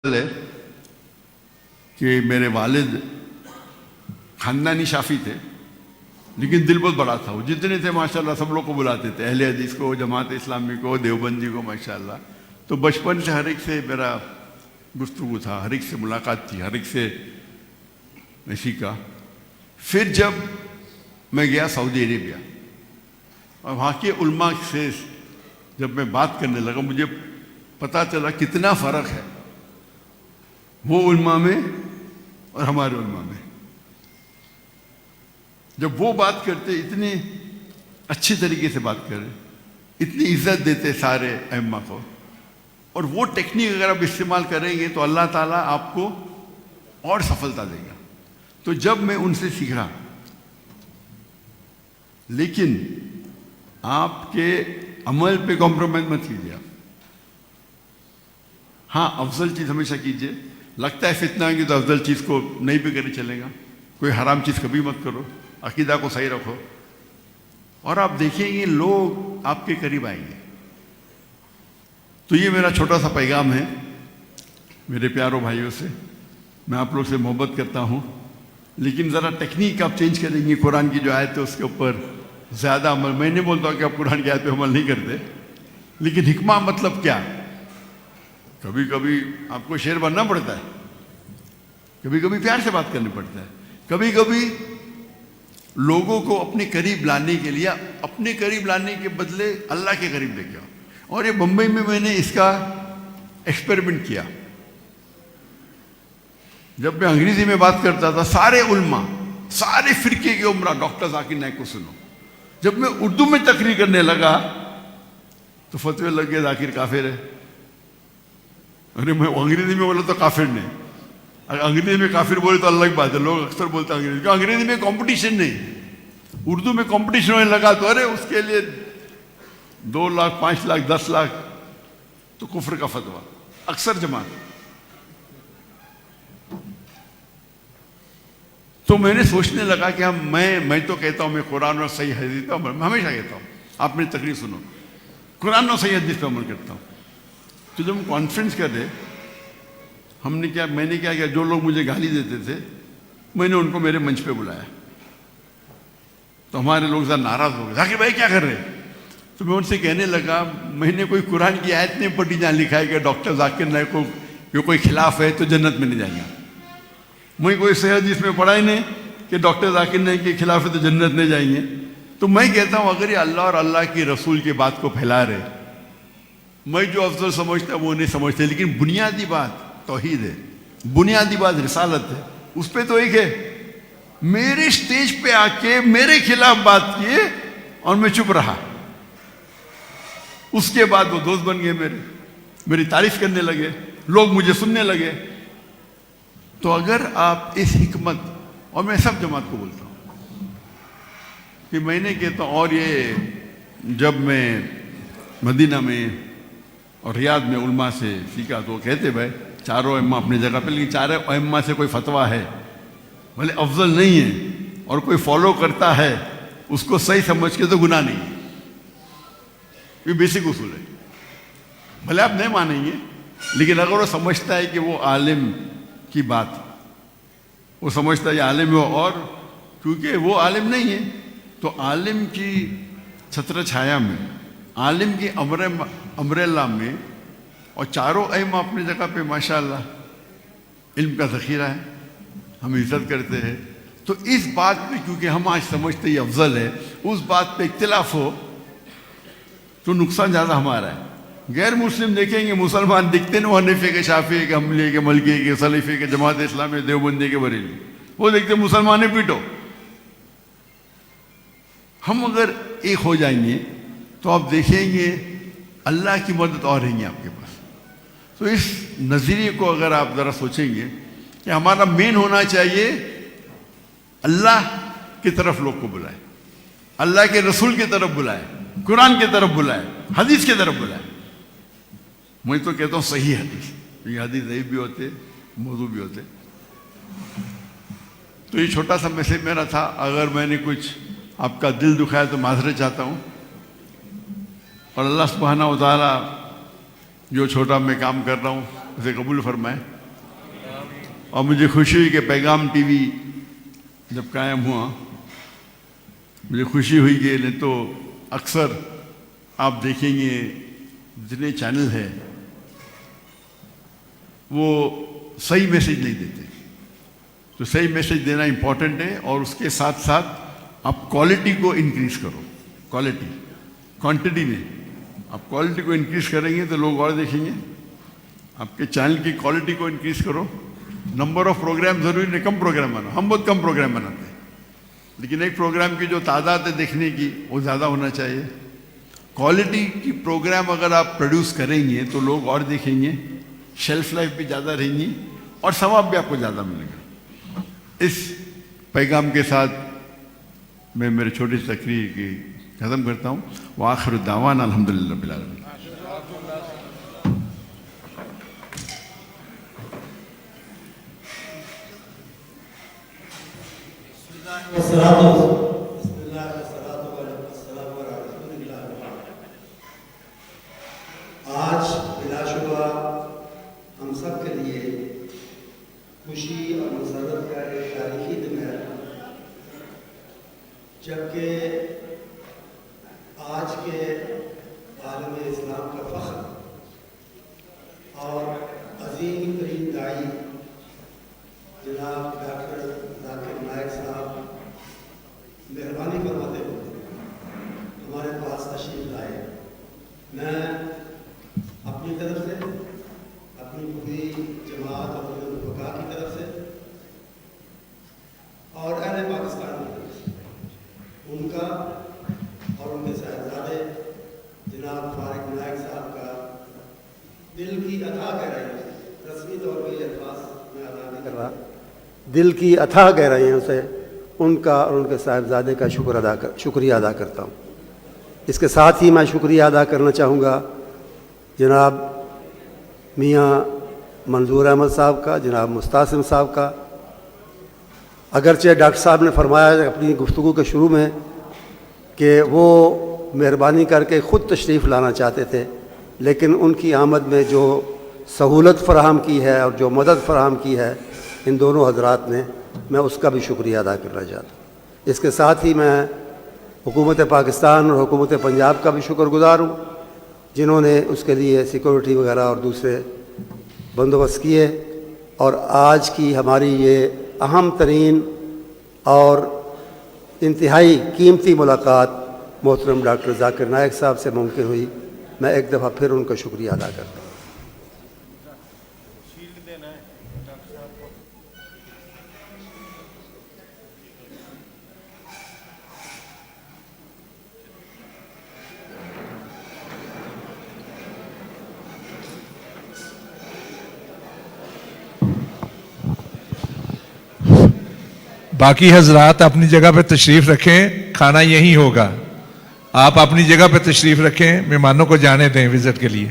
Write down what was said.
ہے کہ میرے والد خاندانی شافی تھے، لیکن دل بہت بڑا تھا. وہ جتنے تھے ماشاءاللہ سب لوگ کو بلاتے تھے، اہل حدیث کو، جماعت اسلامی کو، دیوبندی کو ماشاءاللہ. تو بچپن سے ہر ایک سے میرا گفتگو تھا، ہر ایک سے ملاقات تھی، ہر ایک سے میں سیکھا. پھر جب میں گیا سعودی عربیہ اور وہاں کے علماء سے جب میں بات کرنے لگا، مجھے پتہ چلا کتنا فرق ہے وہ علماء میں اور ہمارے علماء میں. جب وہ بات کرتے اتنے اچھے طریقے سے بات کرے، اتنی عزت دیتے سارے ائمہ کو، اور وہ ٹیکنیک اگر آپ استعمال کریں گے تو اللہ تعالیٰ آپ کو اور سفلتا دے گا. تو جب میں ان سے سیکھا، لیکن آپ کے عمل پہ کمپرومائز مت کیجیے. آپ ہاں افضل چیز ہمیشہ کیجیے. لگتا ہے فتنہ ہے تو افضل چیز کو نہیں بھی کرے چلے گا. کوئی حرام چیز کبھی مت کرو، عقیدہ کو صحیح رکھو، اور آپ دیکھیں گے لوگ آپ کے قریب آئیں گے. تو یہ میرا چھوٹا سا پیغام ہے میرے پیاروں بھائیوں سے. میں آپ لوگ سے محبت کرتا ہوں، لیکن ذرا ٹیکنیک آپ چینج کریں گے. قرآن کی جو آیت ہے اس کے اوپر زیادہ عمل. میں نہیں بولتا کہ آپ قرآن کی آیت پہ عمل نہیں کرتے، لیکن حکمہ مطلب کیا؟ کبھی کبھی آپ کو شعر بننا پڑتا ہے، کبھی کبھی پیار سے بات کرنی پڑتا ہے، کبھی کبھی لوگوں کو اپنے قریب لانے کے لیے، اپنے قریب لانے کے بدلے اللہ کے قریب لے کے آؤ. اور یہ بمبئی میں نے اس کا ایکسپیریمنٹ کیا. جب میں انگریزی میں بات کرتا تھا، سارے علماء، سارے فرقے کے عمرہ ڈاکٹر ذاکر نائک کو سنو. جب میں اردو میں تقریر کرنے لگا تو فتوے لگ گئے ذاکر کافر ہے. ارے میں انگریزی میں بولا تو کافر نہیں، اگر انگریزی میں کافر بولے تو اللہ کی بات ہے. لوگ اکثر بولتے ہیں انگریزی، انگریزی میں کمپٹیشن نہیں. اردو میں کمپٹیشن ہونے لگا تو ارے اس کے لیے 2 لاکھ 5 لاکھ 10 لاکھ تو کفر کا فتویٰ اکثر جماعت. تو میں نے سوچنے لگا کہ میں تو کہتا ہوں میں قرآن اور صحیح حدیث پہ عمل، میں ہمیشہ کہتا ہوں آپ میری تقریر سنو، قرآن اور صحیح حدیث پہ عمل کرتا ہوں. تو جب ہم کانفرنس کر رہے، میں نے کیا جو لوگ مجھے گالی دیتے تھے میں نے ان کو میرے منچ پہ بلایا. تو ہمارے لوگ ذرا ناراض ہو گئے، ذاکر بھائی کیا کر رہے؟ تو میں ان سے کہنے لگا میں نے کوئی قرآن کی آیت نہیں پڑھی جہاں لکھا ہے کہ ڈاکٹر ذاکر نائک کو جو کوئی خلاف ہے تو جنت میں نہیں جائیں گے. میں کوئی صحیح حدیث میں پڑھا ہی نہیں کہ ڈاکٹر ذاکر نائک کے خلاف ہے تو جنت نہیں جائیں گے. تو میں کہتا ہوں اگر یہ اللہ اور اللہ کی رسول کی بات کو پھیلا رہے، میں جو افضل سمجھتا وہ نہیں سمجھتے، لیکن بنیادی بات توحید ہے، بنیادی بات رسالت ہے. اس پہ تو ایک ہے. میرے اسٹیج پہ آ کے میرے خلاف بات کیے اور میں چپ رہا. اس کے بعد وہ دوست بن گئے، میری تعریف کرنے لگے، لوگ مجھے سننے لگے. تو اگر آپ اس حکمت، اور میں سب جماعت کو بولتا ہوں کہ میں نے کہتا ہوں، اور یہ جب میں مدینہ میں اور ریاض میں علماء سے سیکھا تو وہ کہتے بھائی چاروں ائمہ اپنی جگہ پہ، لیکن چاروں ائمہ سے کوئی فتویٰ ہے بھلے افضل نہیں ہے اور کوئی فالو کرتا ہے اس کو صحیح سمجھ کے تو گناہ نہیں ہے. یہ بیسک اصول ہے. بھلے آپ نہیں مانیں گے، لیکن اگر وہ سمجھتا ہے کہ وہ عالم کی بات، وہ سمجھتا ہے یہ عالم ہے، اور کیونکہ وہ عالم نہیں ہے تو عالم کی چھتر چھایا میں، عالم کی امبریلا میں، اور چاروں ائمہ اپنی جگہ پہ ماشاءاللہ علم کا ذخیرہ ہے، ہم عزت کرتے ہیں. تو اس بات پہ کیونکہ ہم آج سمجھتے یہ افضل ہے، اس بات پہ اختلاف ہو تو نقصان زیادہ ہمارا ہے. غیر مسلم دیکھیں گے مسلمان دکھتے نا، وہ حنفی کے، شافعی کے، حنبلی کے، مالکی کے، سلفی کے، جماعت اسلامی، دیوبندی کے، بریلوی، وہ دیکھتے مسلمان پیٹو. ہم اگر ایک ہو جائیں گے تو آپ دیکھیں گے اللہ کی مدد اور رہیں گے آپ کے پاس. تو اس نظریے کو اگر آپ ذرا سوچیں گے کہ ہمارا مین ہونا چاہیے اللہ کی طرف لوگ کو بلائے، اللہ کے رسول کی طرف بلائے، قرآن کی طرف بلائے، حدیث کی طرف بلائے. میں تو کہتا ہوں صحیح حدیث، یہ حدیث ضعیف بھی ہوتے، موضوع بھی ہوتے. تو یہ چھوٹا سا میسیج میرا تھا. اگر میں نے کچھ آپ کا دل دکھایا تو معذرت چاہتا ہوں. اور اللہ سبحانہ و تعالیٰ جو چھوٹا میں کام کر رہا ہوں اسے قبول فرمائے. اور مجھے خوشی ہوئی کہ پیغام ٹی وی جب قائم ہوا, مجھے خوشی ہوئی کہ نہیں تو اکثر آپ دیکھیں گے جتنے چینل ہیں وہ صحیح میسیج نہیں دیتے. تو صحیح میسیج دینا امپورٹنٹ ہے, اور اس کے ساتھ ساتھ آپ کوالٹی کو انکریز کرو. کوالٹی, کوانٹٹی نہیں. آپ کوالٹی کو انکریز کریں گے تو لوگ اور دیکھیں گے. آپ کے چینل کی کوالٹی کو انکریز کرو. نمبر آف پروگرام ضروری نہیں, کم پروگرام بناؤ. ہم بہت کم پروگرام بناتے ہیں, لیکن ایک پروگرام کی جو تعداد ہے دیکھنے کی وہ زیادہ ہونا چاہیے. کوالٹی کی پروگرام اگر آپ پروڈیوس کریں گے تو لوگ اور دیکھیں گے, شیلف لائف بھی زیادہ رہیں گی, اور ثواب بھی آپ کو زیادہ ملے گا. اس پیغام کے ساتھ میں میرے چھوٹی سی تقریر کی ختم کرتا ہوں. وآخر الدعوانا الحمدللہ رب العالمین. آج بلا شبہ ہم سب کے لیے خوشی اور مسرت کا ایک تاریخی دن ہے, جبکہ آج کے عالم اسلام کا فخر اور عظیم ترین داعی جناب ڈاکٹر ذاکر نائک صاحب مہربانی فرماتے ہوئے ہمارے پاس تشریف لائے. میں اپنی طرف سے, اپنی پوری جماعت اور رفقا کی طرف سے اور اہل پاکستان کی طرف سے ان کا اور ان کے صاحبزادے جناب فارغ نائک صاحب کا دل کی اتھاہ گہرائیوں سے, رسمی طور پہ یہ الفاظ میں ادا نہیں کر رہا, دل کی اتھاہ گہرائیوں سے ان کا اور ان کے صاحبزادے کا شکریہ ادا کرتا ہوں. اس کے ساتھ ہی میں شکریہ ادا کرنا چاہوں گا جناب میاں منظور احمد صاحب کا, جناب مستعصم صاحب کا. اگرچہ ڈاکٹر صاحب نے فرمایا اپنی گفتگو کے شروع میں کہ وہ مہربانی کر کے خود تشریف لانا چاہتے تھے, لیکن ان کی آمد میں جو سہولت فراہم کی ہے اور جو مدد فراہم کی ہے ان دونوں حضرات نے, میں اس کا بھی شکریہ ادا کرنا چاہتا ہوں. اس کے ساتھ ہی میں حکومت پاکستان اور حکومت پنجاب کا بھی شکر گزار ہوں, جنہوں نے اس کے لیے سیکورٹی وغیرہ اور دوسرے بندوبست کیے. اور آج کی ہماری یہ اہم ترین اور انتہائی قیمتی ملاقات محترم ڈاکٹر ذاکر نائک صاحب سے ممکن ہوئی. میں ایک دفعہ پھر ان کا شکریہ ادا کرتا ہوں. باقی حضرات اپنی جگہ پہ تشریف رکھیں, کھانا یہیں ہوگا. آپ اپنی جگہ پہ تشریف رکھیں, مہمانوں کو جانے دیں وزٹ کے لیے.